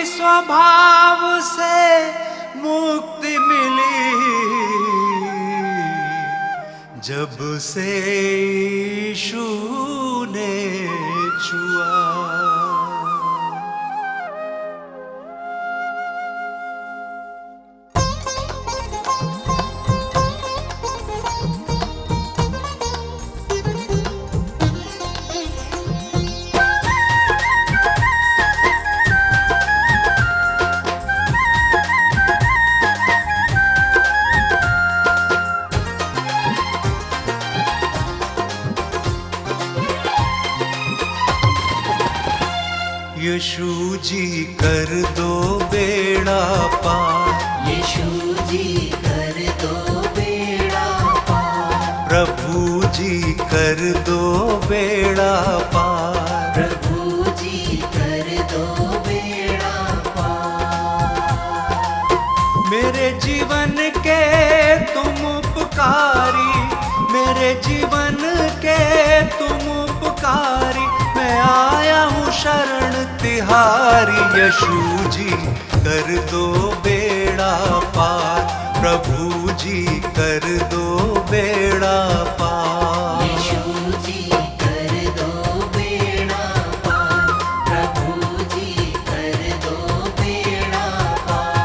स्वभाव से मुक्ति मिली जब से यीशु ने छुआ। यीशु जी कर दो बेड़ा पार, यीशु जी कर दो बेड़ा पार, प्रभु जी कर दो बेड़ा पार, प्रभु जी कर दो बेड़ा पार। मेरे जीवन के तुम उपकारी, मेरे जीवन के तुम उपकारी, मैं आया हूँ शरण तिहारी। यीशु जी कर दो बेड़ा पार, प्रभु जी कर दो बेड़ा पार। यीशु जी कर दो बेड़ा पार, प्रभु जी कर दो बेड़ा पार।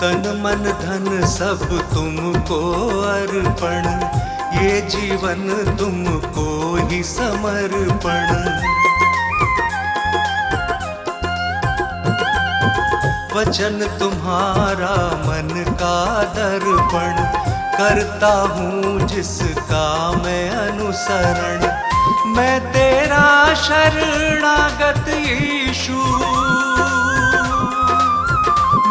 तन मन धन सब तुमको अर्पण, ये जीवन तुमको ही समर्पण। वचन तुम्हारा मन का दर्पण, करता हूँ जिसका मैं अनुसरण। मैं तेरा शरणागत यीशु,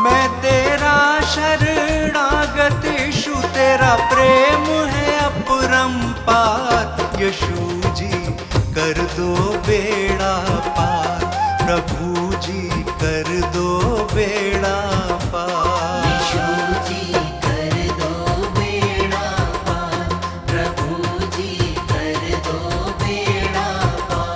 मैं तेरा शरणागत यीशु, तेरा प्रेम है अपरंपार। यीशु जी कर दो बेड़ा पार, प्रभु जी कर दो बेड़ा पार। यीशु जी कर दो बेड़ा पार, प्रभु जी कर दो बेड़ा पार।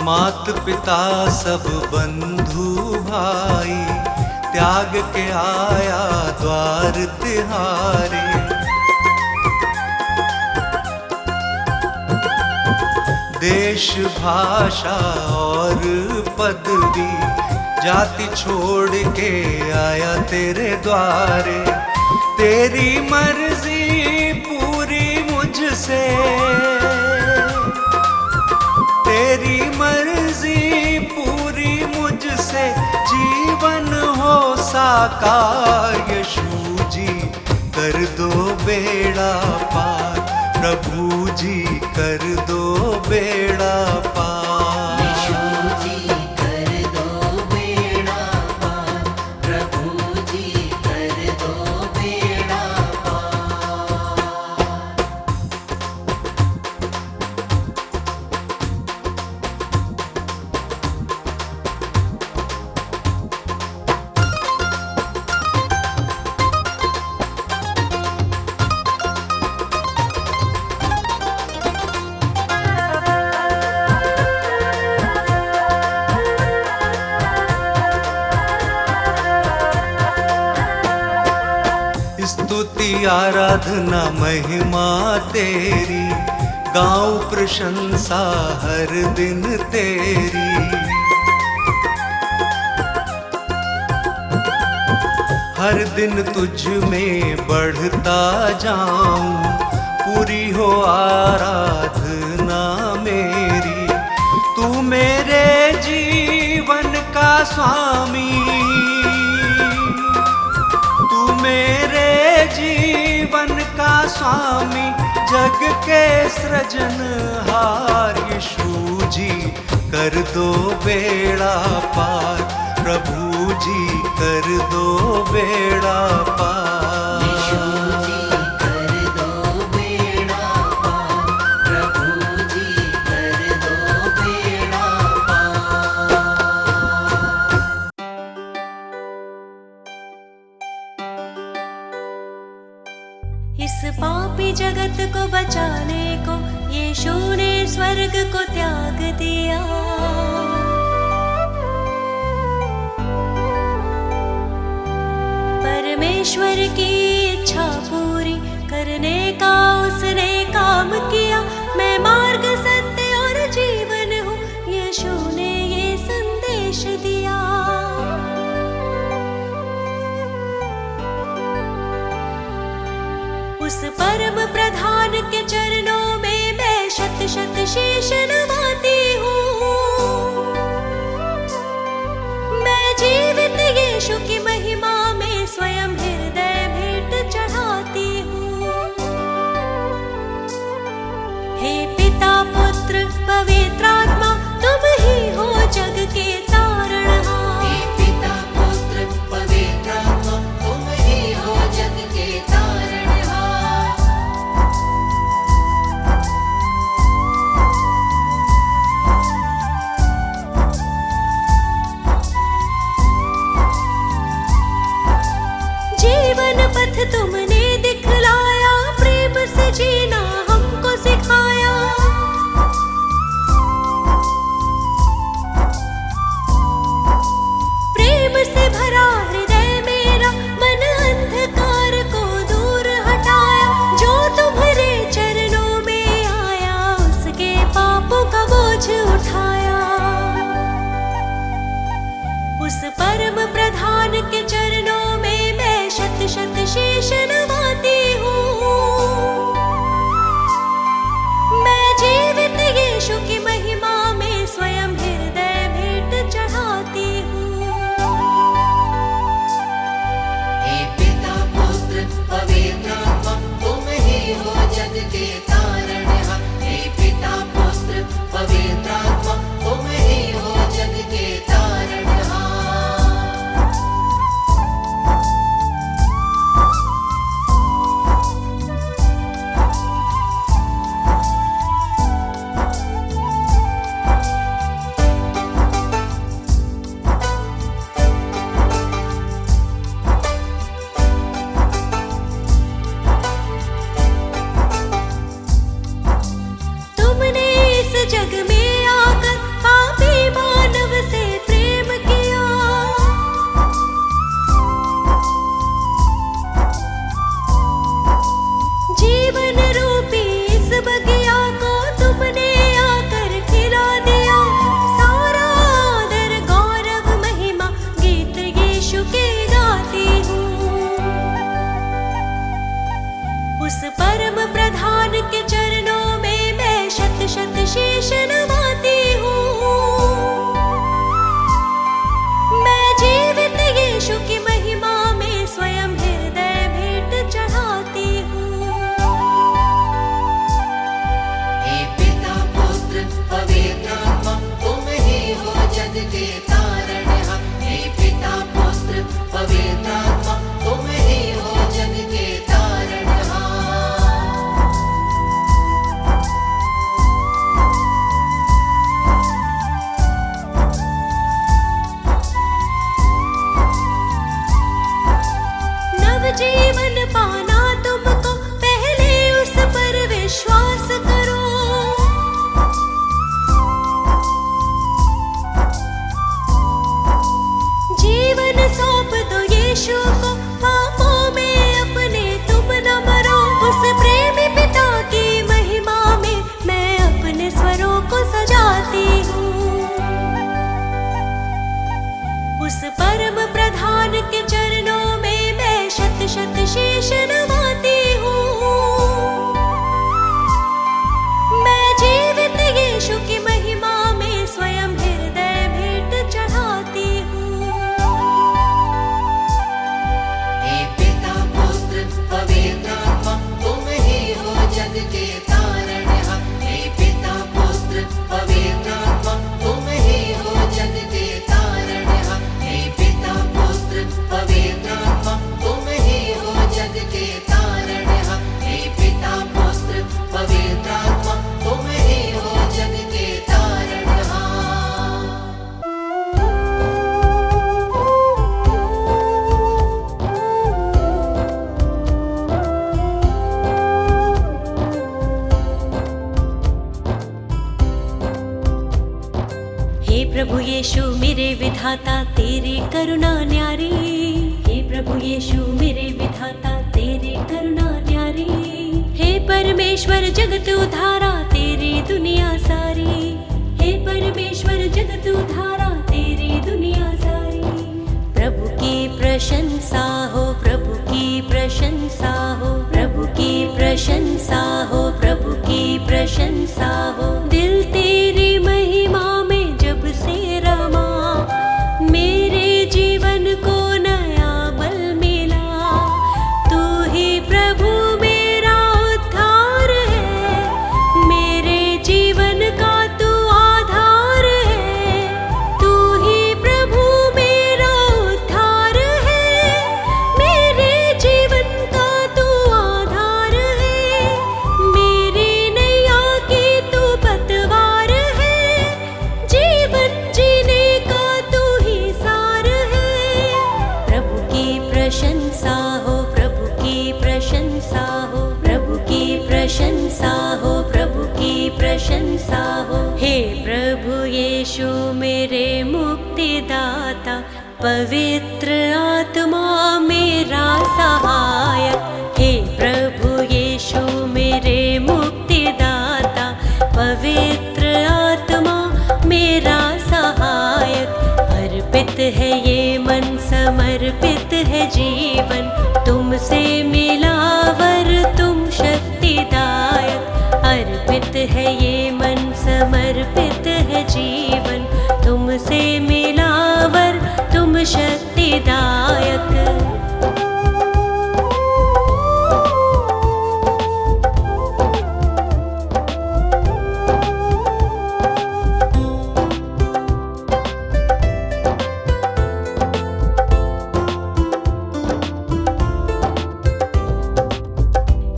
मात पिता सब बंधु भाई, त्याग के आया द्वार तिहारे। देश भाषा और पदवी, जाति छोड़ के आया तेरे द्वारे। तेरी मर्जी पूरी मुझसे, तेरी मर्जी पूरी मुझसे, जीवन हो साकार। यीशु जी कर दो बेड़ा पार, प्रभु जी कर दो बेड़ा पार। यीशु जी कर दो बेड़ा पार, प्रभु जी कर दो बेड़ा पार। स्तुति आराधना महिमा तेरी, गाऊं प्रशंसा हर दिन तेरी। हर दिन तुझ में बढ़ता जाऊं, पूरी हो आराधना मेरी। तू मेरे जीवन का स्वामी, तू मेरे जीवन का स्वामी, जग के सृजनहार यीशु जी कर दो बेड़ा पार, प्रभु जी कर दो बेड़ा पार। यीशु जी कर दो बेड़ा पार, प्रभु जी कर दो बेड़ा पार। इस पापी जगत को बचाने को यीशु ने स्वर्ग को त्याग दिया। परमेश्वर की इच्छा पूरी करने का उसने काम किया। मैं मार्ग, सत्य और जीवन हूँ, यीशु ने ये संदेश दिया। उस परम प्रधान के चरणों में मैं शत शत शीश नवाती हूँ। मैं जीवित यीशु की महिमा में स्वयं हृदय भेंट चढ़ाती हूँ। हे पिता, पुत्र, पवित्र आत्मा, तुम ही हो जग के तारणहार। हे पिता, पुत्र, पवित्र आत्मा, तुम ही हो जग के तारणहार। जीवन पथ तुमने दिखलाया, प्रेम से जीना हमको सिखाया। प्रेम से भरा हृदय मेरा, मन अंधकार को दूर हटाया। जो तुम्हारे चरणों में आया, उसके पापों का बोझ उठाया। उस परम प्रधान के चरणों में मैं शत शत शीश नवाती हूँ। मैं जीवित यीशु की महिमा में स्वयं हृदय भेंट चढ़ाती हूँ। हे पिता, पुत्र, पवित्र आत्मा, तुम ही हो जग के तारणहार। हे पिता, पुत्र, पवित्र आत्मा, तुम ही हो जग के तारणहार। तुमने इस जग में आकर पापी मानव से प्रेम किया। जीवन रूपी इस बगिया को तुमने आकर खिला दिया। सारा आदर, गौरव, महिमा, गीत यीशु के गाती हूँ। उस परम प्रधान के चरणों में मैं शत शत शीश नवाती हूँ। मैं जीवित यीशु की महिमा में स्वयं हृदय भेंट चढ़ाती हूँ। हे पिता, पुत्र, पवित्र आत्मा, तुम ही हो जग के तारणहार। हे पिता, पुत्र, पवित्र आत्मा, तुम ही हो जग के तारणहार। विधाता तेरी करुणा न्यारी। हे प्रभु यीशु मेरे विधाता तेरी करुणा न्यारी। हे परमेश्वर जगत उधारा तेरी दुनिया सारी। हे परमेश्वर जगत उधारा तेरी दुनिया सारी। प्रभु की प्रशंसा हो, प्रभु की प्रशंसा हो, प्रभु की प्रशंसा हो, प्रभु की प्रशंसा हो। दिल तेरी महिमा में जब से रमा, मेरे जीवन को नया बल मिला। तू ही प्रभु मेरा उद्धार है, मेरे जीवन का तू आधार है। तू ही प्रभु मेरा उद्धार है, मेरे जीवन का तू आधार है। मेरी नैया की तू पतवार है, जीवन जीने का तू ही सार है। प्रभु की प्रशंसा हो, प्रभु की प्रशंसा हो, प्रभु की प्रशंसा हो, प्रभु की प्रशंसा हो। हे प्रभु यीशु मेरे मुक्तिदाता, पवित्र आत्मा मेरा सहायक। हे प्रभु यीशु मेरे मुक्तिदाता, पवित्र आत्मा मेरा सहायक। अर्पित है ये मन, समर्पित है जीवन, तुमसे मिला वर तुम शक्तिदायक। अर्पित है ये मन, समर्पित है जीवन, तुमसे मिला वर तुम शक्तिदायक।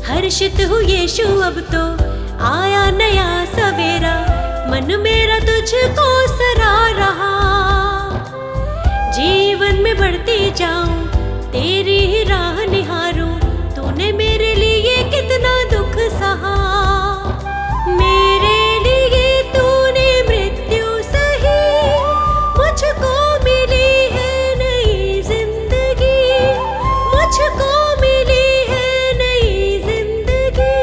हर्षित हूँ यीशु अब तो आया नया सवेरा, मन मेरा तुझको सरा रहा। जीवन में बढ़ती जाऊं, तेरी ही राह निहारूं। तूने मेरे लिए कितना दुख सहा, मेरे लिए तूने मृत्यु सही। मुझको मिली है नई जिंदगी, मुझको मिली है नई जिंदगी।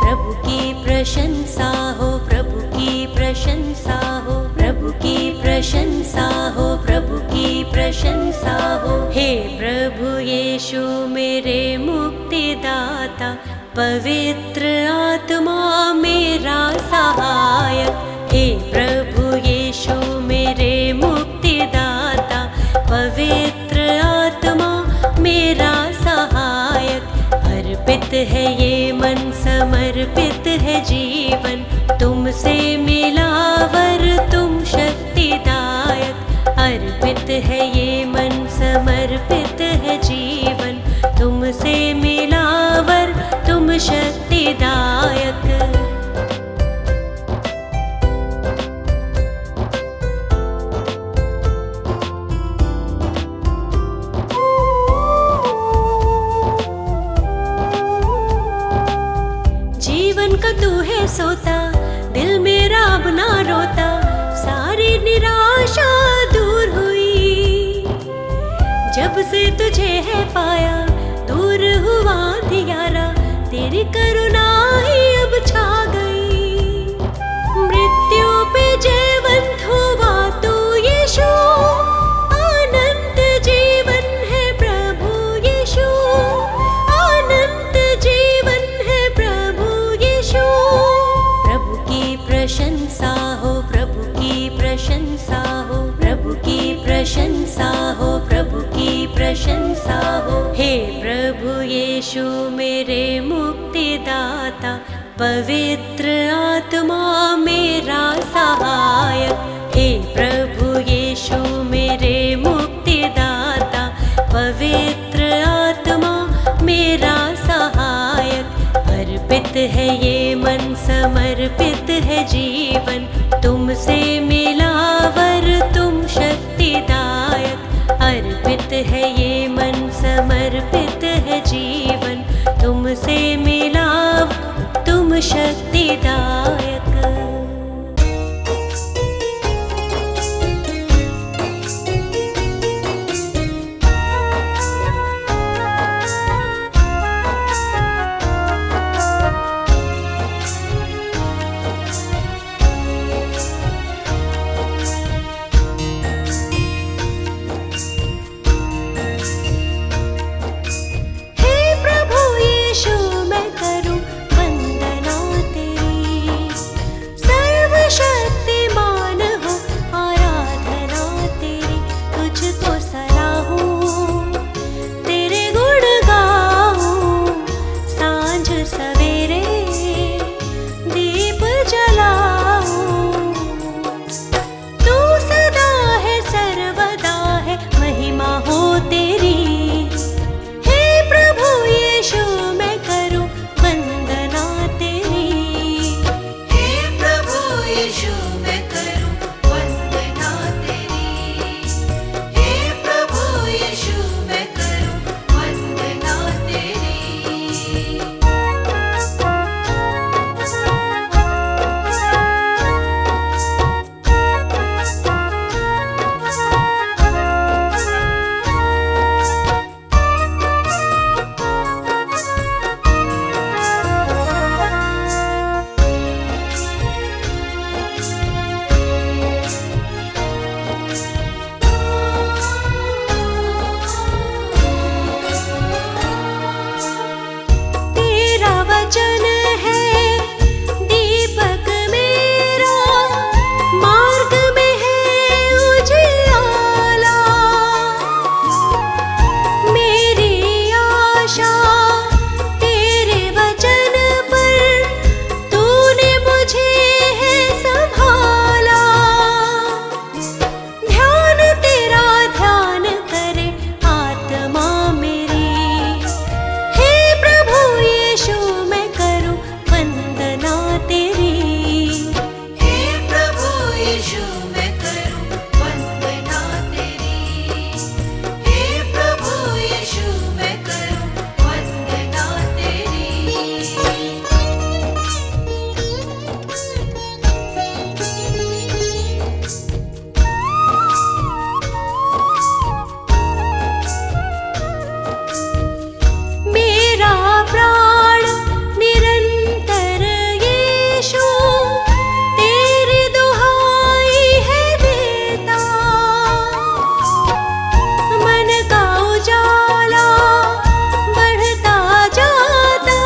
प्रभु की प्रशंसा हो, प्रभु की प्रशंसा हो, प्रभु की प्रशंसा हो, प्रभु की प्रशंसा हो। हे प्रभु यीशु मेरे मुक्तिदाता, पवित्र आत्मा मेरा सहायक। हे प्रभु यीशु मेरे मुक्तिदाता, पवित्र आत्मा मेरा सहायक। अर्पित है ये मन, समर्पित है जीवन, तुमसे मिला वर तुम शक्तिदायक। अर्पित है ये मन, समर्पित है जीवन, तुमसे मिला वर तुम शक्तिदायक। जीवन का तू है सोता, दिल मेरा अब ना रोता। सारी निराशा दूर हुई, जब से तुझे है पाया। दूर हुआ अंधियारा, तेरी करुणा ही अब छा गई। मृत्यु पे जयवंत हुआ तू यीशु, अनंत जीवन है प्रभु यीशु। अनंत जीवन है प्रभु यीशु। प्रभु की प्रशंसा हो, प्रभु की प्रशंसा हो, प्रभु की प्रशंसा हो, प्रभु की प्रशंसा हो। हे प्रभु यीशु मेरे मुक्तिदाता, पवित्र आत्मा मेरा सहायक। हे प्रभु यीशु मेरे मुक्तिदाता, पवित्र आत्मा मेरा सहायक। अर्पित है ये मन, समर्पित है जीवन, तुमसे मिला वर तुम शक्तिदायक। अर्पित है ये मन, समर्पित है जीवन, तुमसे मिला तुम शक्तिदायक। सवेरे दीप जलाऊं। तू सदा है सर्वदा है महिमा हो तेरी। हे प्रभु यीशु मैं करूं वंदना तेरी। हे प्रभु यीशु मैं करूं वंदना तेरी। हे प्रभु यीशु मैं करूं वंदना तेरी। तेरा वचन है दीपक मेरा, मार्ग में है उजियाला। मेरी आशा तेरे वचन पर, तूने मुझे है संभाला। ध्यान तेरा ध्यान करे आत्मा मेरी। हे प्रभु यीशु मैं करूं वंदना तेरी। हे प्रभु यीशु मैं करूं वंदना तेरी। हे प्रभु यीशु मैं करूं वंदना तेरी। मेरा प्राण निरंतर यीशु तेरी दुहाई है देता। मन का उजाला बढ़ता जाता,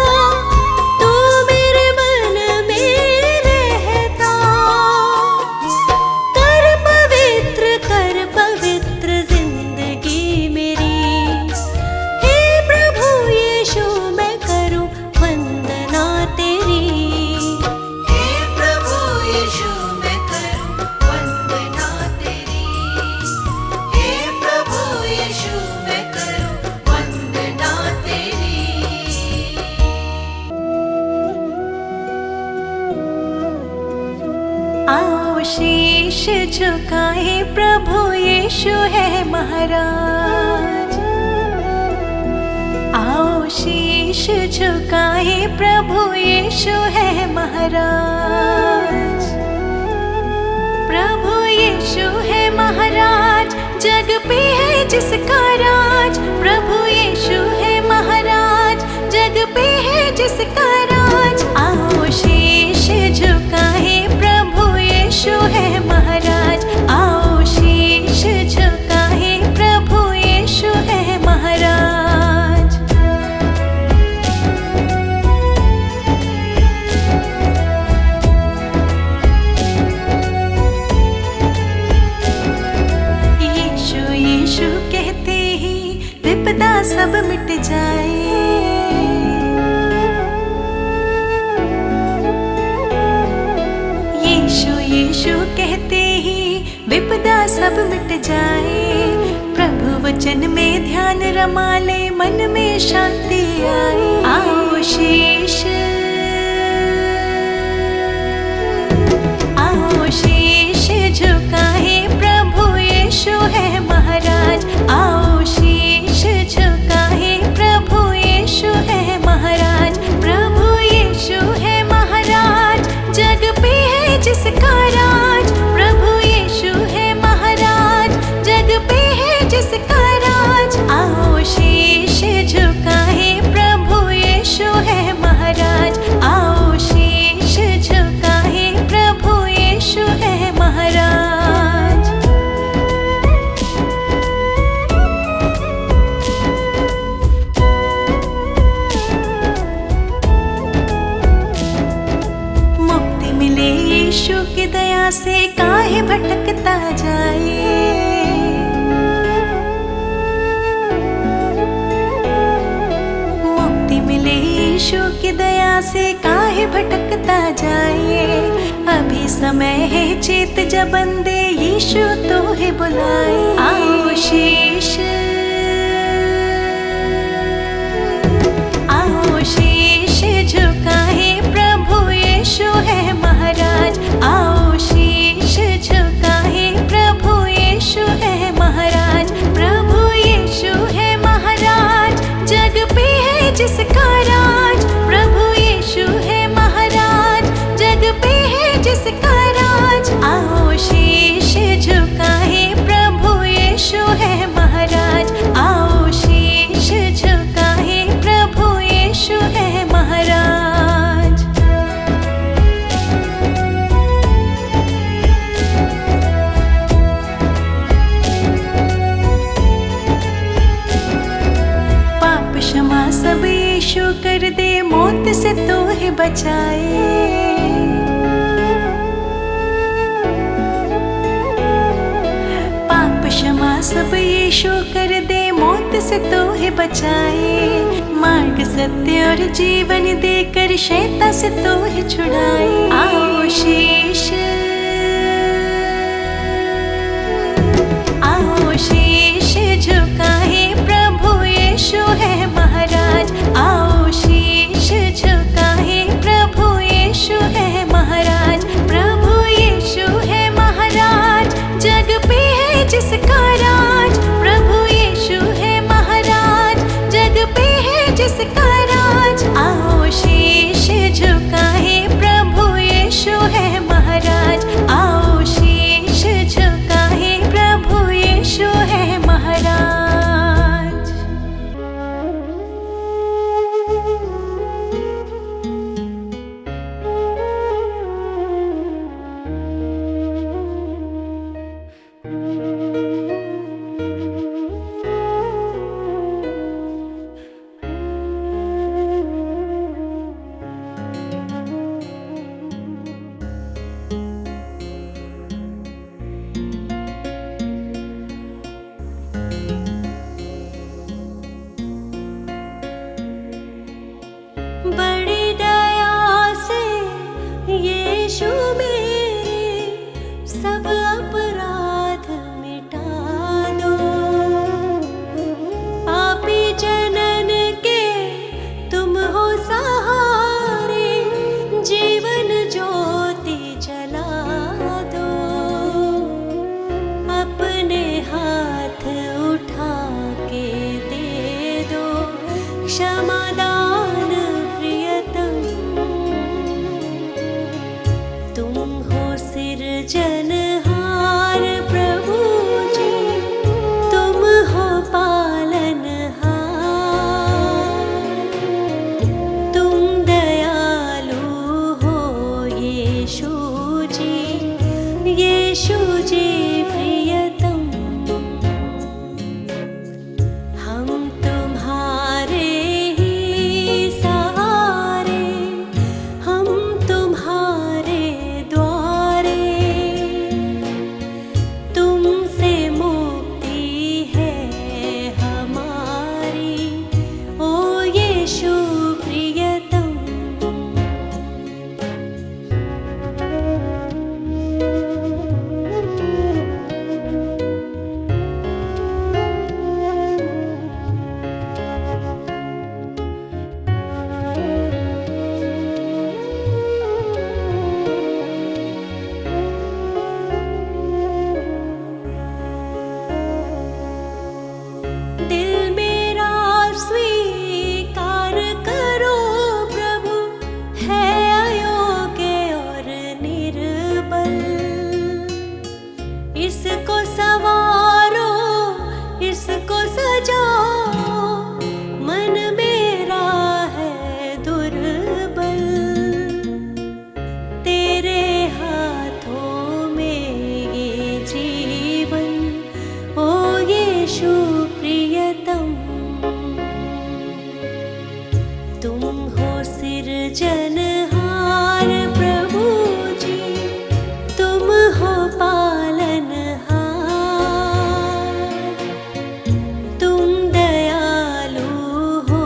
तू मेरे मन में रहता। कर पवित्र जिंदगी मेरी। हे प्रभु यीशु मैं करूं वंदना तेरी। हे प्रभु यीशु मैं करूं वंदना तेरी। हे प्रभु यीशु मैं करूं वंदना तेरी। आओ शीश झुकाए प्रभु यीशु है महाराज। आओ शीश झुकाए प्रभु यीशु है महाराज। प्रभु यीशु है महाराज, जग पे है जिसका राज। प्रभु यीशु है महाराज, जग पे है जिसका राज। आओ शीश झुकाए प्रभु यीशु है महाराज। आओ शीश झुकाए प्रभु यीशु है महाराज। यीशु यीशु कहते ही विपदा सब मिट जाए। यीशु यीशु कहते ही विपदा सब मिट जाए। प्रभु वचन में ध्यान रमा ले, मन में शांति आए। आओ शीश, आओ शीश झुकाए प्रभु यीशु है महाराज। आओ शीश झुकाए प्रभु यीशु है महाराज। प्रभु यीशु है महाराज, जग पे है जिसका राज। प्रभु यीशु है महाराज, जग पे है जिसका राज। आओ शीश झुकाए प्रभु यीशु है महाराज। आओ शीश झुकाए प्रभु यीशु है महाराज। मुक्ति मिले यीशु की दया से, काहे भटकता जाए। मुक्ति मिले यीशु की दया से काहे भटकता जाए। अभी समय है चेत जब बंदे यीशु तो है बुलाए। आओ शीश झुकाए, प्रभु यीशु है महाराज। आओ शीश झुकाए, प्रभु यीशु है महाराज। प्रभु यीशु है महाराज, जग पे है जिसका राज। प्रभु यीशु है महाराज, जग पे है जिसका राज। आओ शीश झुकाए, प्रभु यीशु है महाराज। आओ शीश झुकाए, प्रभु यीशु है महाराज। पाप क्षमा सब यीशु कर दे, मौत से तो है बचाए। पाप क्षमा सब यीशु कर दे, मौत से तो है बचाए। मार्ग सत्य और जीवन देकर शैतान से तो है छुड़ाए। आओ शीश झुकाए, प्रभु यीशु है महाराज। आओ शीश झुकाए, प्रभु यीशु है महाराज। प्रभु यीशु है महाराज, जग पे है जिसका राज। प्रभु यीशु है महाराज, जग पे है जिसका राज। आओ शीश झुकाए, प्रभु यीशु है महाराज। आओ शीश झुकाए, प्रभु यीशु है महाराज। बड़ी दया से यीशु मेरे सब अपराध मिटा दो। पापी जनन के तुम हो सहारे, जीवन ज्योति जला दो। अपने हाथ उठा के दे दो क्षमादान प्रियतम। तुम हो सिरजनहार प्रभु जी, तुम हो पालनहार। तुम दयालु हो यीशु जी, यीशु जी प्रियतम। हम तुम्हारे ही सहारे, हम तुम्हारे द्वारे। तुमसे मुक्ति है हमारी, ओ यीशु प्रियतम। दिल मेरा स्वीकार करो प्रभु, है अयोग्य और निर्बल। इसको संवारो, इसको सजाओ, मन मेरा है दुर्बल। तेरे हाथों में ये जीवन, ओ यीशु प्रियतम। तुम हो सिरजनहार प्रभु जी, तुम हो पालनहार। तुम दयालु हो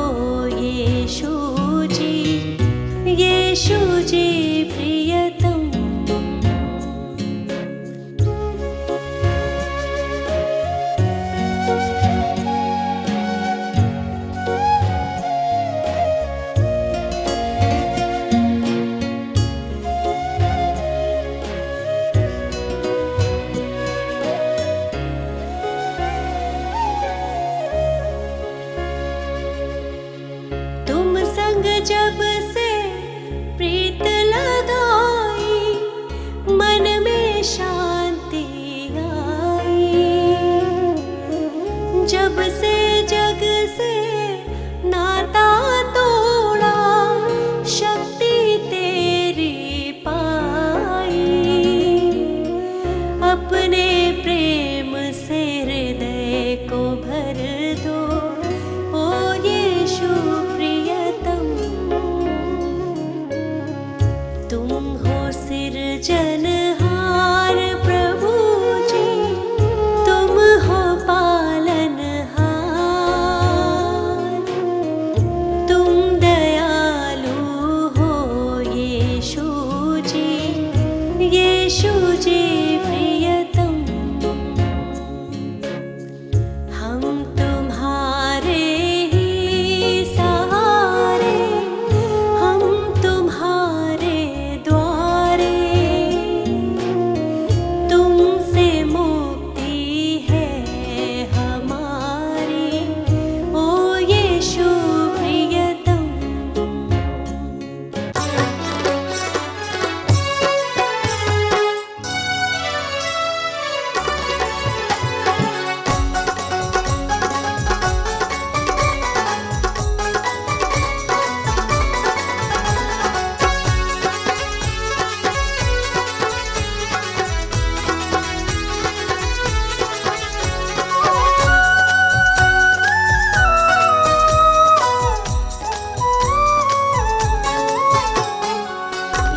यीशु जी, सृजनहार प्रभु जी तुम हो पालनहार, तुम दयालु हो यीशु जी, यीशु जी प्रियतम। हम तुम्हारे ही सहारे, हम तुम्हारे द्वारे, तुमसे मुक्ति है हमारी, ओ यीशु प्रियतम।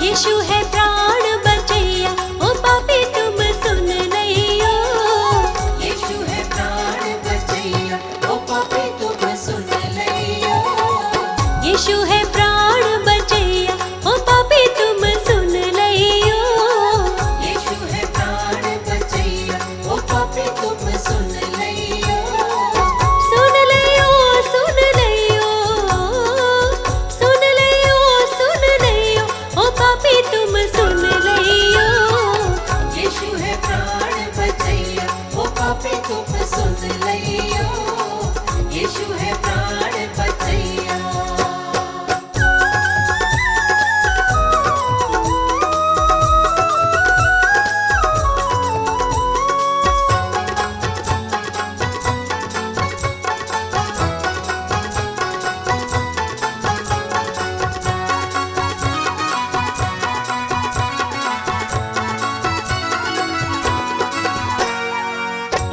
यीशु है प्राण बचैया, ओ पापी तुम सुन लइयो। यीशु है प्राण बचैया, ओ पापी तुम सुन लइयो। यीशु है प्राण बचैया, ओ पापी तुम सुन लइयो। यीशु है प्राण बचैया, ओ पापी तुम सुन लइयो। सुन लइयो, सुन लइयो, सुन लइयो, सुन लइयो, ओ पापी तुम सुन लइयो। यीशु है प्राण बचैया, ओ पापी तुम सुन लइयो। यीशु है प्राण बचैया।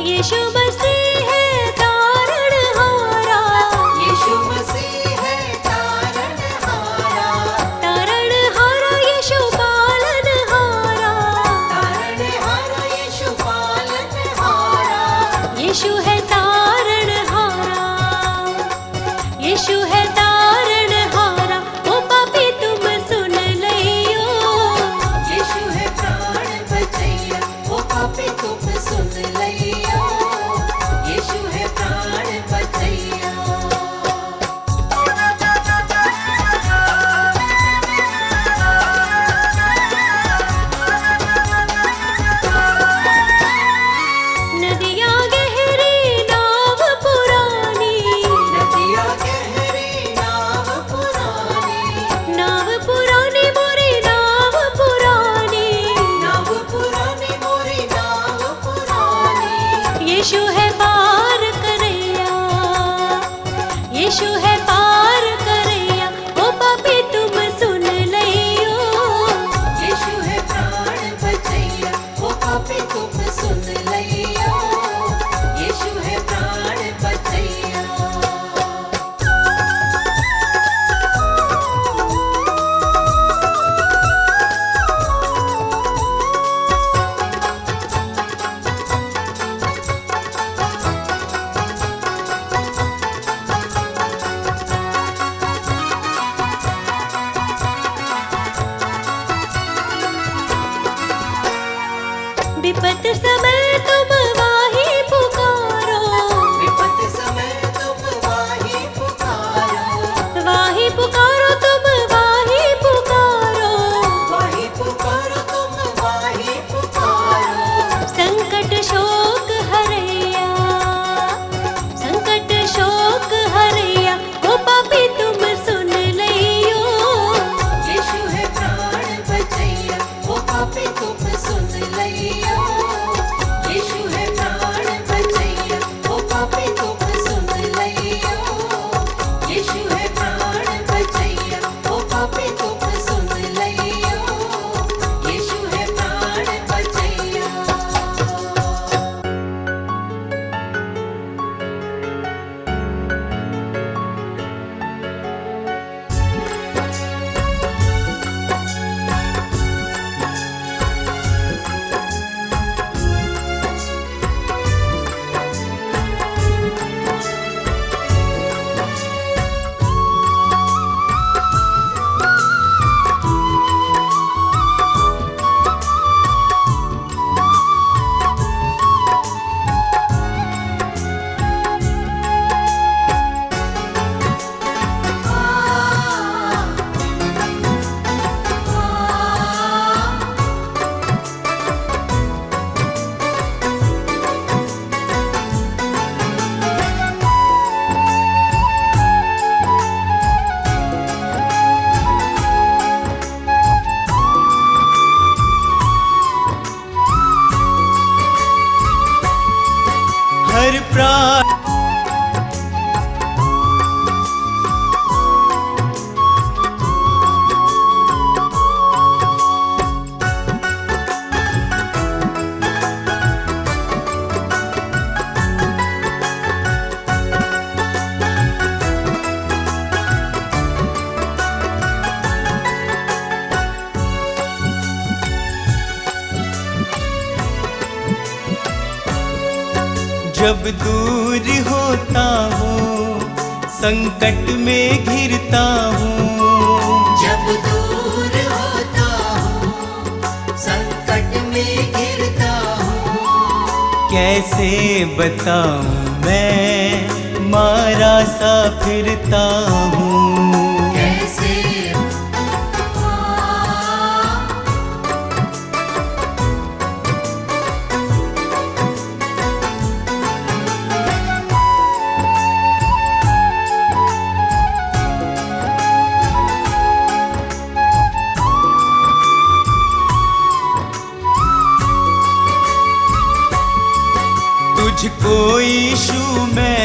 यीशु मसीह है तारणहारा, यीशु मसीह है तारणहारा। तारणहारा यीशु पालनहारा। तारणहारा यीशु पालनहारा। यीशु है तारणहारा, यीशु है तारणहारा, ओ पापी तुम सुन लइयो। यीशु है प्राण बचैया, ओ पापी तुम सुन लइयो। यीशु है प्राण बचैया। नदियाँ गहरी नाव पुरानी, नदिया गहरी नाव पुरानी। नाव पुरानी मोरी नाव पुरानी। नाव पुरानी मोरी नाव पुरानी। यीशु है पार करैया, यीशु है पार करैया, ओ पापी तुम सुन लइयो। यीशु है प्राण बचैया, ओ पापी तुम सुन लइयो। यीशु है प्राण बचैया। विपत समय तुम वाही पुकारो, विपत समय तुम वाही पुकारो। वाही पुकारो तुम वाही पुकारो। वाही पुकारो तुम वाही पुकारो। संकट शोक हरैया, संकट शोक हरैया, ओ पापी तुम सुन लइयो। यीशु है प्राण बचैया, ओ पापी तुम सुन लइयो। यीशु जब दूर होता हूँ संकट में घिरता हूँ, जब दूर होता हूँ संकट में गिरता हूँ। कैसे बताऊँ मैं मारा सा फिरता हूँ। कैसे तुझको यीशु मैं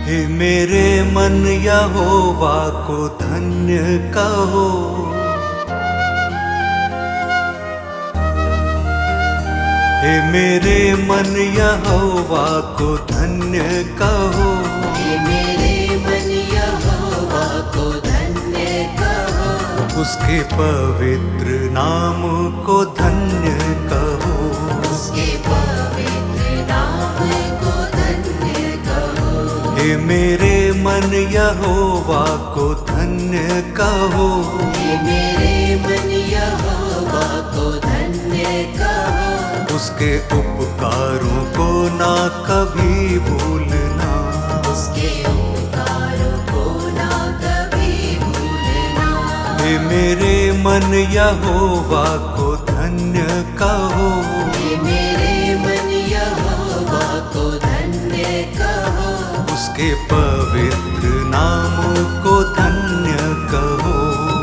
हे मेरे मन यहोवा को धन्य कहो, हे मेरे मन यहोवा को धन्य कहो। हे मेरे मन यहोवा को धन्य कहो। उसके पवित्र नाम को धन्य कहो, उसके पवित्र नाम को धन्य कहो। हे मेरे मन यहोवा को धन्य कहो। हे मेरे मन यहोवा को धन्य कहो। उसके उपकारों को ना कभी भूलना, उसके उपकारों को ना कभी भूलना। हे मेरे मन यहोवा को धन्य कहो। हे मेरे मन यहोवा को धन्य कहो। उसके पवित्र नाम को धन्य कहो,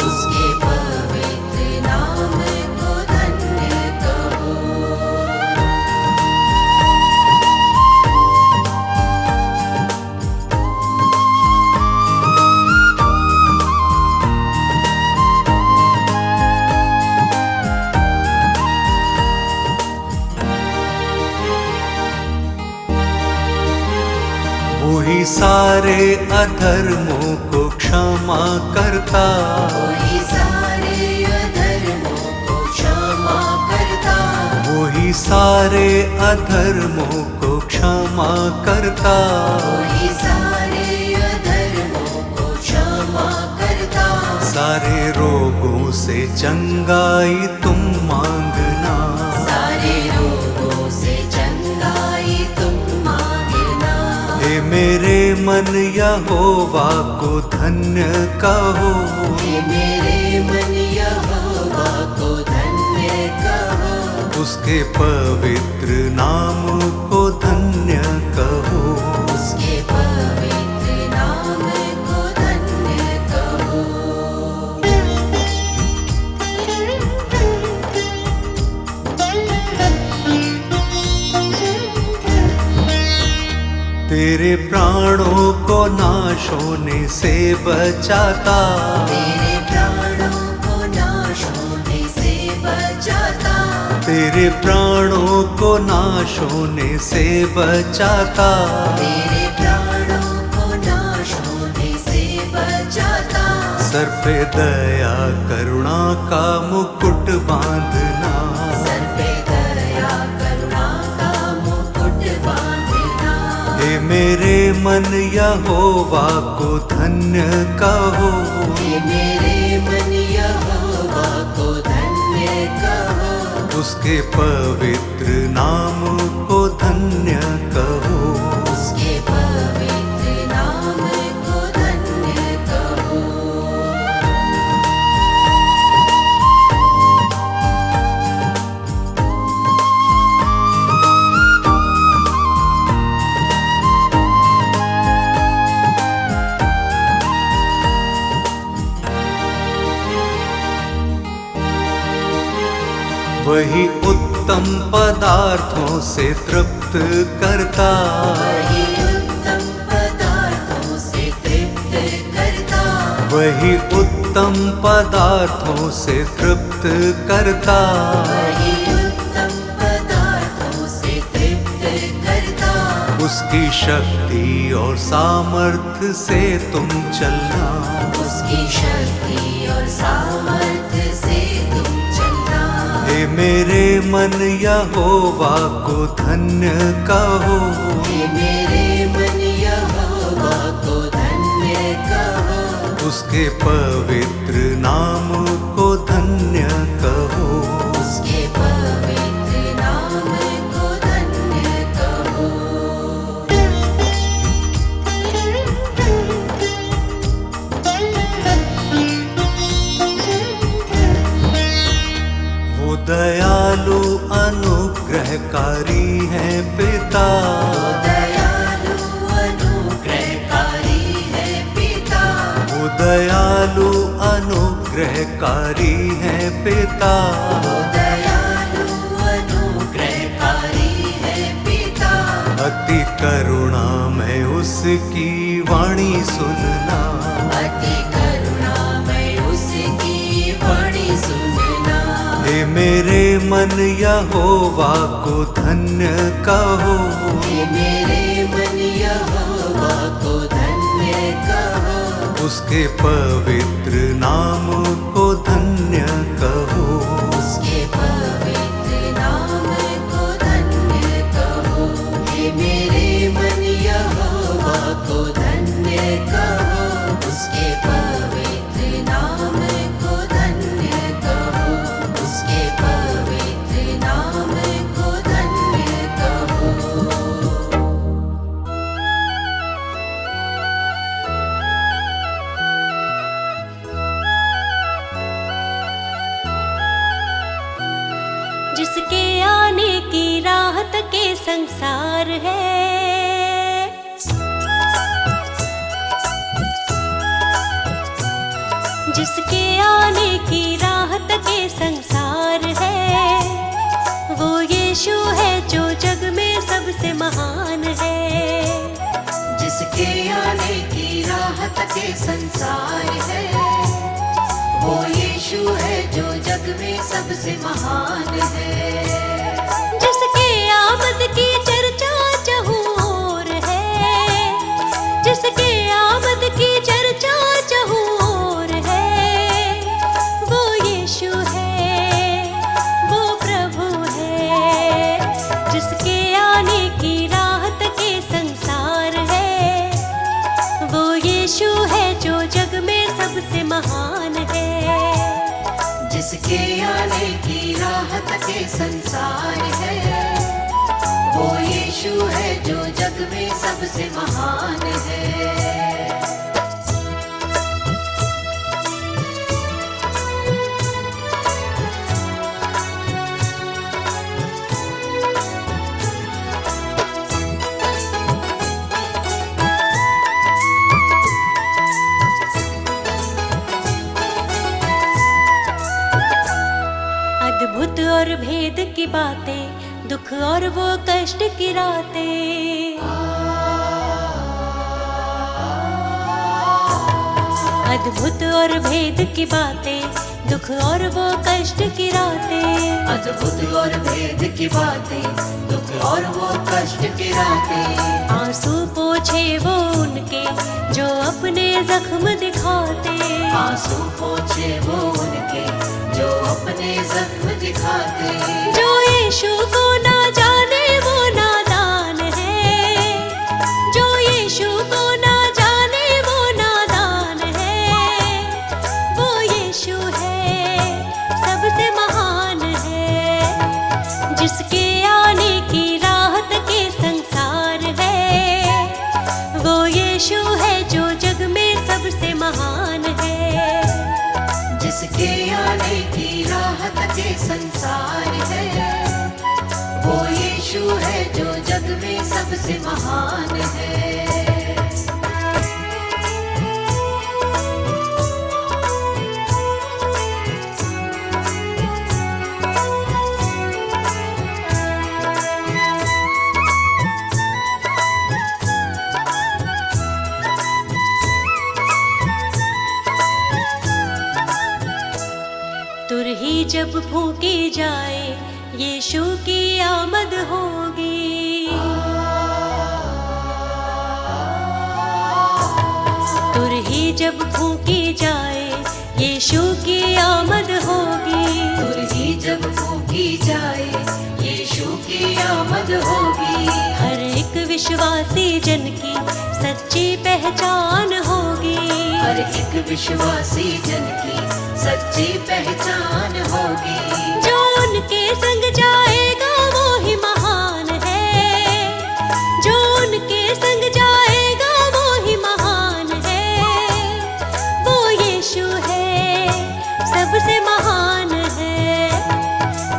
उसके पवित्र नाम को धन्य कहो। वही सारे अधर्मों को क्षमा करता, वही सारे अधर्मों को क्षमा करता। वही सारे अधर्मों को क्षमा करता। वही सारे अधर्मों को क्षमा करता। सारे रोगों से चंगाई तुम मांगना, सारे रोगों से चंगाई तुम मांगना। हे मेरे मन यहोवा को धन्य कहो। हे मेरे मन यहोवा को धन्य कहो। उसके पवित्र नाम को धन्य कहो, उसके पवित्र नाम को धन्य कहो। तेरे प्राणों को नाश होने से बचाता, तेरे प्राणों को नाश होने से बचाता। तेरे प्राणों को नाश होने से बचाता। तेरे प्राणों को नाश होने से बचाता। सर पे दया करुणा का मुकुट बांधना, सर पे दया करुणा का मुकुट बांधना। हे मेरे मन यहोवा को धन्य कहो। हे मेरे मन यहोवा को धन्य कहो। उसके पवित्र नाम को धन्य कहो, वही उत्तम पदार्थों से तृप्त करता, वही उत्तम पदार्थों से तृप्त करता, वही उत्तम पदार्थों से तृप्त करता। वही उत्तम पदार्थों से तृप्त करता। उसकी शक्ति और सामर्थ्य से तुम चलना, उसकी शक्ति और सामर्थ्य से तुम चलना। हे मेरे मन यहोवा को धन्य कहो, हे मेरे मन यहोवा को धन्य कहो, उसके पवित्र नाम को धन्य कहो। उसके पवित्र नाम को धन्य कहो। वो दयालु अनुग्रहकारी है पिता, दयालु अनुग्रहकारी है पिता, वो दयालु अनुग्रहकारी है पिता। दयालु अनुग्रहकारी है पिता। अति करुणा में उसकी वाणी सुनना, अति करुणा में उसकी वाणी सुनना। हे मेरे मन यहोवा को धन्य कहो, हे मेरे मन यहोवा को धन्य कहो, उसके पवित्र नाम को धन्य कहो। उसके पवित्र नाम को धन्य कहो। हे मेरे मन यहोवा को धन्य कहो, उसके पवित्र नाम को धन्य कहो, उसके पवित्र नाम को धन्य कहो। जिसके आने की राहत के संसार है, जिसके आने की राहत के संसार है, वो यीशु है जो जग में सबसे महान है। जिसके आने की राहत के संसार है, वो यीशु है जो जग में सबसे महान है। जिसके आमद की चर्चा चहुँ ओर है, जिसके आमद की चर्चा चहुँ ओर है, वो यीशु है, वो प्रभु है। जिसके आने की राहत के संसार है, वो यीशु है जो जग में सबसे महान है। जिसके आने की राहत के संसार है, वो यीशु है जो जग में सबसे महान है। अद्भुत और भेद की बातें, दुख और वो कष्ट की रातें, अद्भुत और भेद की बातें, दुख और वो कष्ट की रातें, अद्भुत और भेद की बातें, दुख और वो कष्ट की रातें। आंसू पोछे वो उनके जो अपने जख्म दिखाते, आंसू पोछे वो उनके जो अपने जख्म दिखाते। जो यीशु को ना जाने वो नादान है, जो यीशु को ना जाने वो नादान है, वो यीशु है सबसे महान है। जिसके आने की राहत के संसार है, वो यीशु है जो जग में सबसे महान है। जिसके आने की राहत के संसार है, वो यीशु है जो जग में सबसे महान है। तुरही जब फूकी जाए यीशु की आमद होगी। तुरही जब फूकी जाए यीशु की आमद होगी। तुरही जब फूकी जाए यीशु की आमद होगी। हर एक विश्वासी जन की सच्ची पहचान होगी। हर एक विश्वासी जन की सच्ची पहचान होगी। जो उनके संग जाएगा वो ही महान है। जो उनके संग जाएगा वो ही महान है। वो यीशु है सबसे महान है।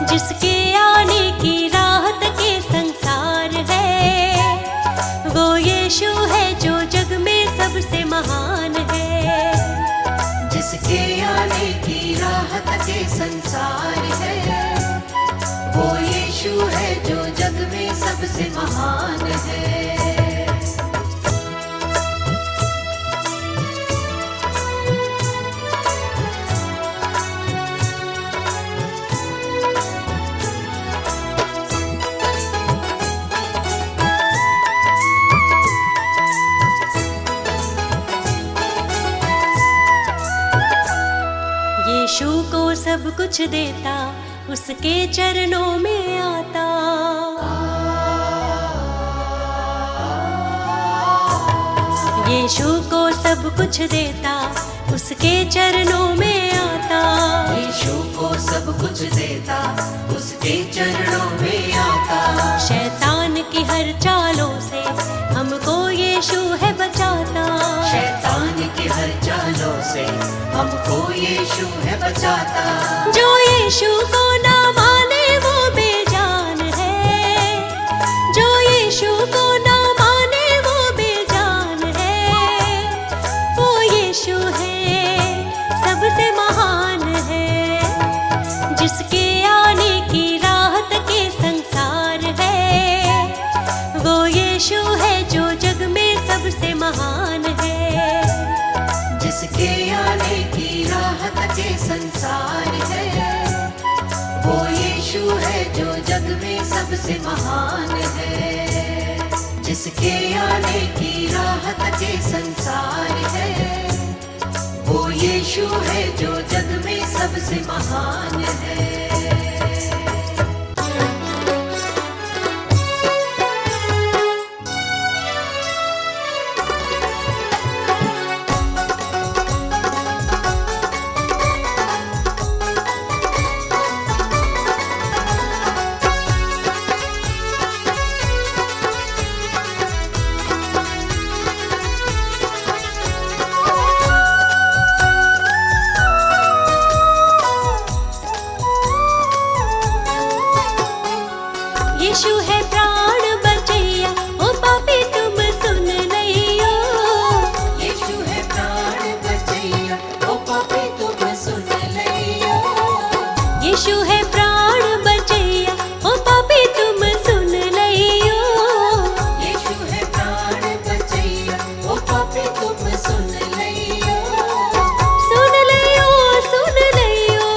जिसके आने की राहत के संसार है। वो यीशु है जो जग में सबसे महान है। जिसके आने की राहत के संसार है। वो यीशु है जो जग में सबसे महान है। यीशु को सब कुछ देता उसके चरणों में आता। यीशु को सब कुछ देता उसके चरणों में आता। यीशु को सब कुछ देता उसके चरणों में आता। शैतान की हर चालों से हमको यीशु है बचाता। शैतान की हर चालों से हमको यीशु है बचाता। जो यीशु को ना माने वो बेजान है। जो यीशु को ना माने वो बेजान है। वो यीशु है सबसे महान है। जिसके आने की राहत के संसार है। वो यीशु है जो जग में सबसे महान है। जिसके आने की राहत के संसार है। वो यीशु है जो जग में सबसे महान है। जिसके आने की राहत के संसार है। वो यीशु है जो जग में सबसे महान है। यीशु है प्राण बचैया ओ पापी तुम सुन लइयो। यीशु है प्राण बचैया ओ पापी तुम सुन लइयो। यीशु है प्राण बचैया ओ पापी तुम सुन लइयो। यीशु है प्राण बचैया ओ पापी तुम सुन लइयो। सुन लइयो सुन लइयो।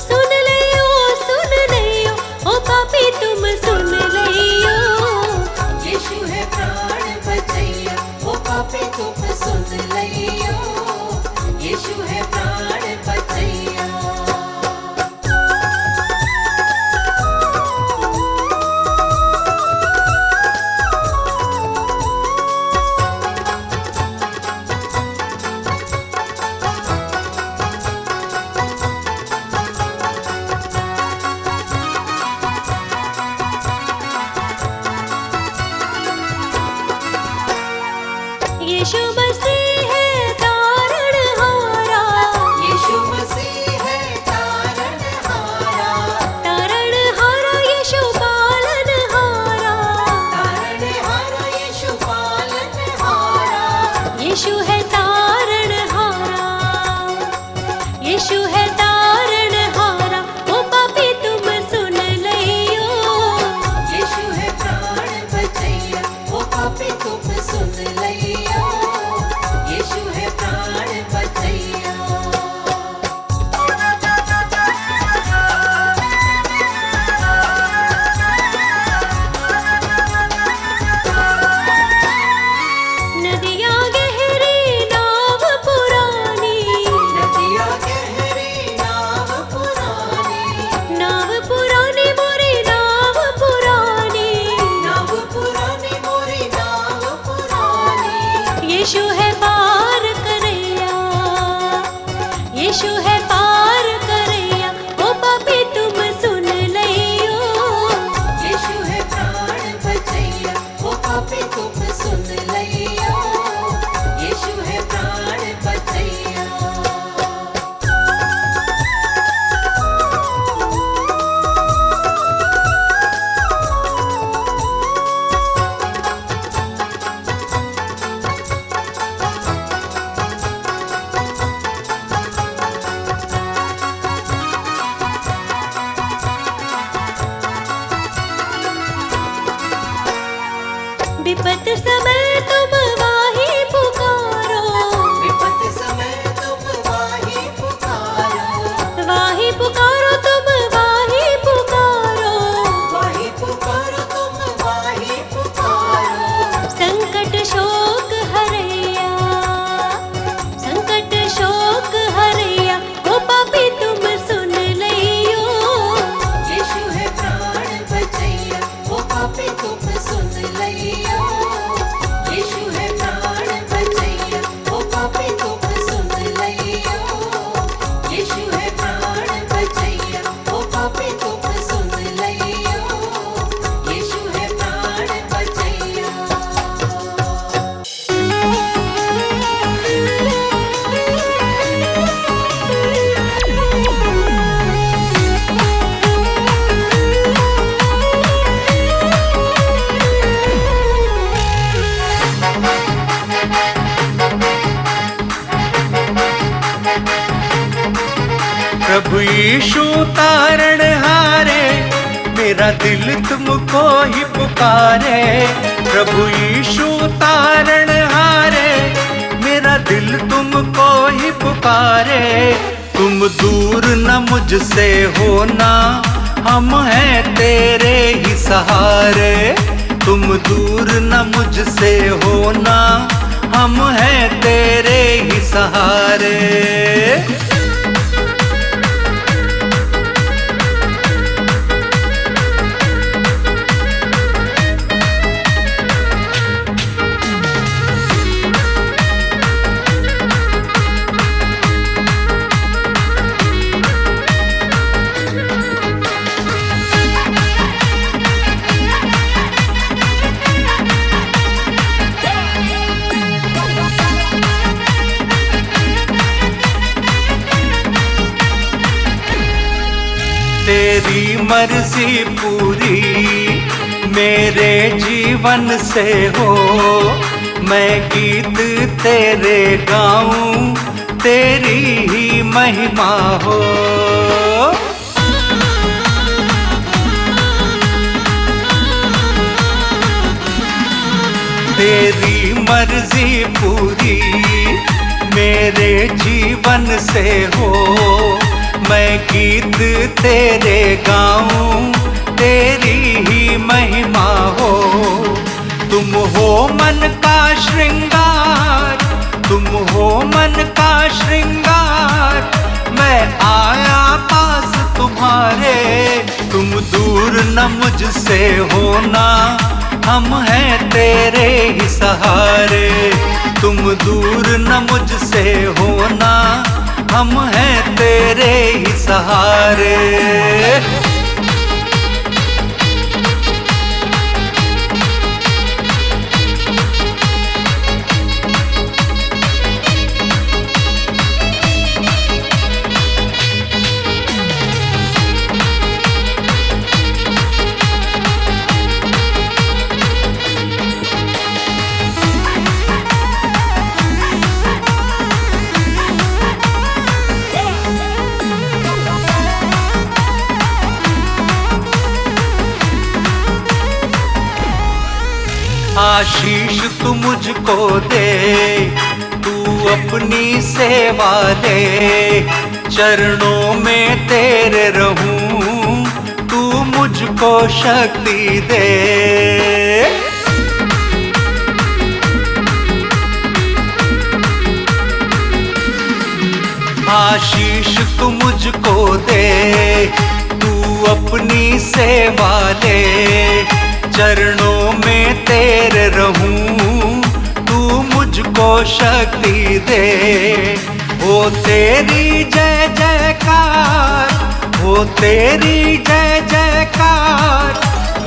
सुन लइयो सुन लइयो ओ पापी तुम सुन लइयो। यीशु है प्राण बचैया ओ पापी तुम सुन लइयो। यीशु है प्राण बचैया। यीशु मसीह है तारणहारा। यीशु मसीह है तारणहारा। तारणहारा यीशु पालनहारा। तारणहारा यीशु पालनहारा। यीशु है तारणहारा। यीशु है तारणहारा ओ पापी तुम सुन लइयो। यीशु है प्राण बचैया ओ पापी तुम सुन लइयो। यीशु है प्राण बचैया। प्रभु यीशु तारणहारे, मेरा दिल तुमको ही पुकारे। प्रभु यीशु तारणहारे, मेरा दिल तुमको ही पुकारे। तुम दूर न मुझसे होना, हम हैं तेरे ही सहारे। तुम दूर न मुझसे होना, हम हैं तेरे ही सहारे। तेरी मर्जी पूरी मेरे जीवन से हो, मैं गीत तेरे गाऊं, तेरी ही महिमा हो। तेरी मर्जी पूरी मेरे जीवन से हो, मैं गीत तेरे गाऊं, तेरी ही महिमा हो। तुम हो मन का श्रृंगार, तुम हो मन का श्रृंगार, मैं आया पास तुम्हारे। तुम दूर न मुझसे होना, हम हैं तेरे ही सहारे। तुम दूर न मुझसे होना, हम हैं तेरे ही सहारे। आशीष तू मुझको दे, तू अपनी सेवा ले। चरणों में तेरे रहूं, तू मुझको शक्ति दे। आशीष तू मुझको दे, तू अपनी सेवा ले। चरणों में तेरे रहूं, तू मुझको शक्ति दे। हो तेरी जय जयकार, हो तेरी जय जयकार,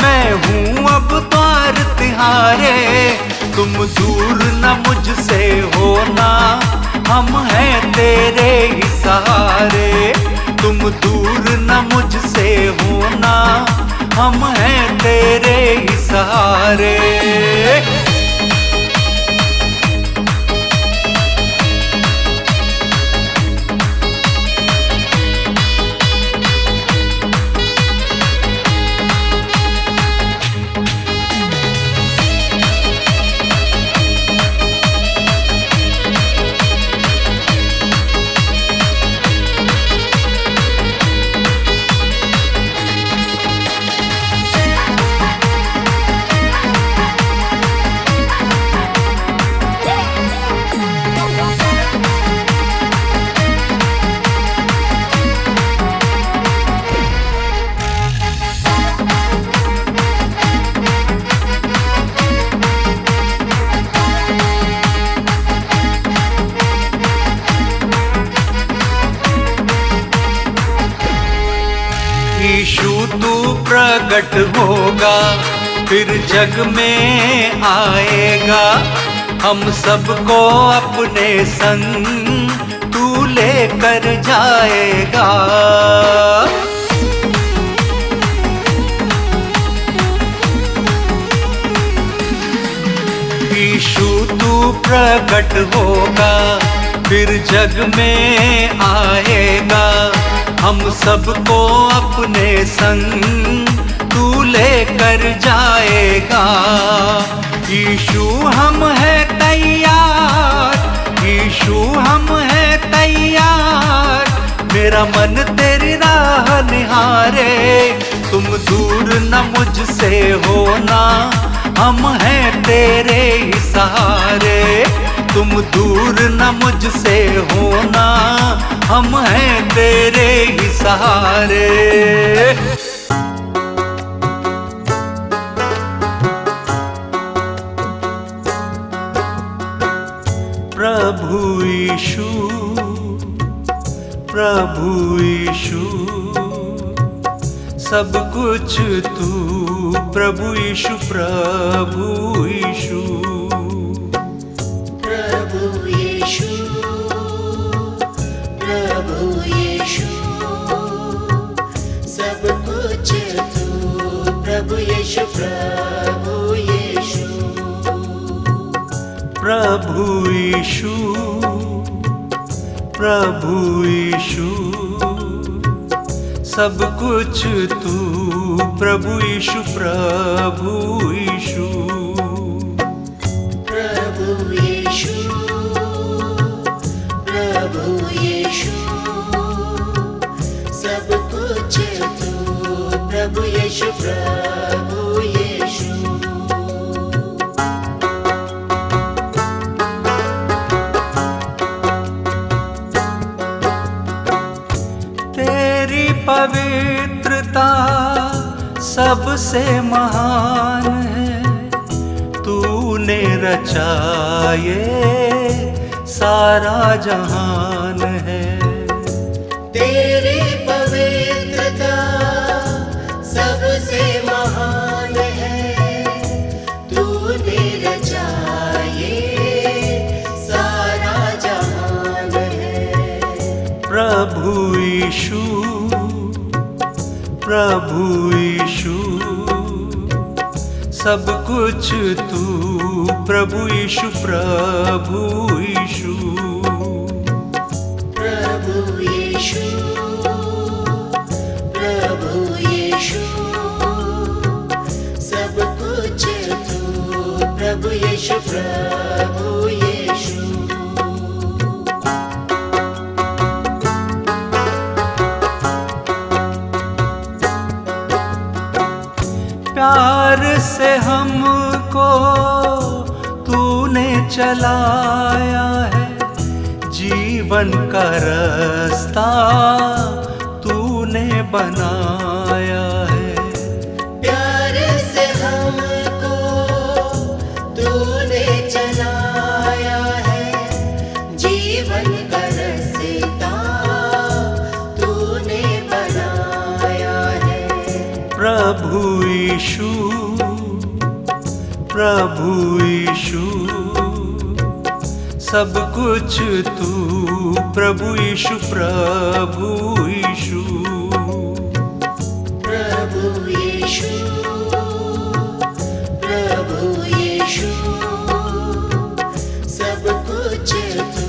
मैं हूँ अब द्वार तिहारे। तुम दूर न मुझसे होना, हम हैं तेरे ही सहारे। तुम दूर न मुझसे होना, हम हैं तेरे ही सहारे। यीशु तू प्रकट होगा, फिर जग में आएगा। हम सबको अपने संग तू लेकर जाएगा। यीशु तू प्रकट होगा, फिर जग में आएगा। हम सबको अपने संग तू लेकर जाएगा। यीशु हम है तैयार, यीशु हम है तैयार, मेरा मन तेरी राह निहारे। तुम दूर न मुझसे होना, हम हैं तेरे ही सहारे। तुम दूर न मुझसे होना, हम हैं तेरे ही सहारे। प्रभु यीशु, प्रभु यीशु, सब कुछ तू, प्रभु यीशु, प्रभु यीशु। प्रभु यीशु, प्रभु यीशु, सब कुछ तू, प्रभु यीशु, प्रभु यीशु। प्रभु यीशु, प्रभु यीशु, सब कुछ तू, प्रभु यीशु, प्रभु यीशु। प्रभु यीशु, प्रभु यीशु, सब कुछ तू, प्रभु यीशु, प्रभु यीशु। तेरी पवित्रता सबसे महान है, तूने रचा ये सारा जहान है। तेरी पवित्रता सबसे महान है, तूने रचा ये सारा जहान है। प्रभु यीशु, प्रभु यीशु, सब कुछ तू, प्रभु यीशु, प्रभु यीशु। प्रभु यीशु, प्रभु यीशु, सब कुछ तू, प्रभु यीशु, प्रभु यीशु। प्यार से हमको तूने चलाया है, जीवन का रास्ता तूने बनाया है। प्यार से हमको तूने चलाया है, जीवन का रास्ता तूने बनाया है। प्रभु यीशु, प्रभु यीशु, सब कुछ तू, प्रभु यीशु, प्रभु यीशु। प्रभु यीशु, प्रभु यीशु, सब कुछ तू,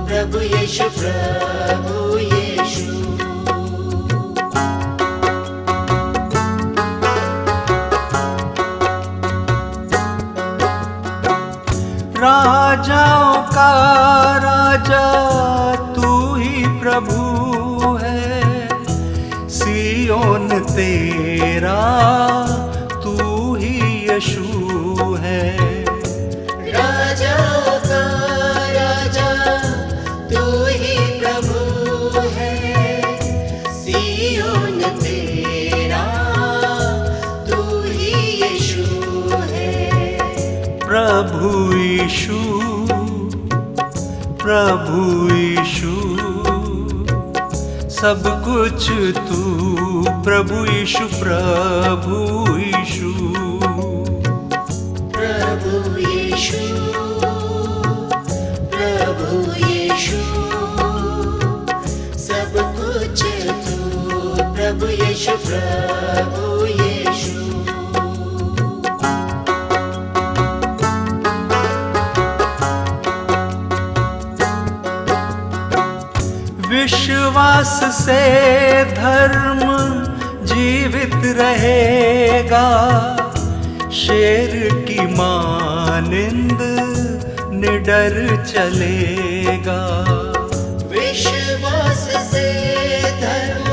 प्रभु यीशु, प्रभु यीशु। राजाओं का राजा तू ही प्रभु है, सियोन तेरा तू ही यीशु है। राजाओं का राजा तू ही प्रभु है, सियोन तेरा तू ही यीशु है। प्रभु यीशु, प्रभु यीशु, सब कुछ तू, प्रभु यीशु, प्रभु यीशु। प्रभु यीशु, प्रभु यीशु, सब कुछ तू, प्रभु यीशु, प्रभु यीशु। विश्व विश्वास से धर्म जीवित रहेगा, शेर की मानिंद निडर चलेगा। विश्वास से धर्म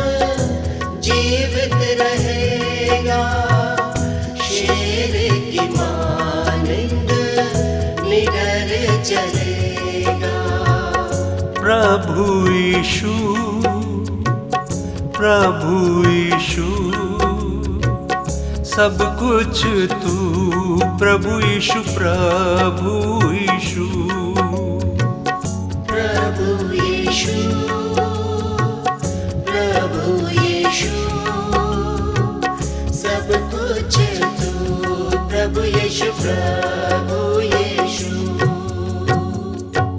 जीवित रहेगा, शेर की मानिंद निडर चलेगा। प्रभु यीशु, प्रभु यीशु, सब कुछ तू, प्रभु यीशु, प्रभु यीशु, प्रभु यीशु, प्रभु यीशु, सब कुछ तू, प्रभु यीशु, प्रभु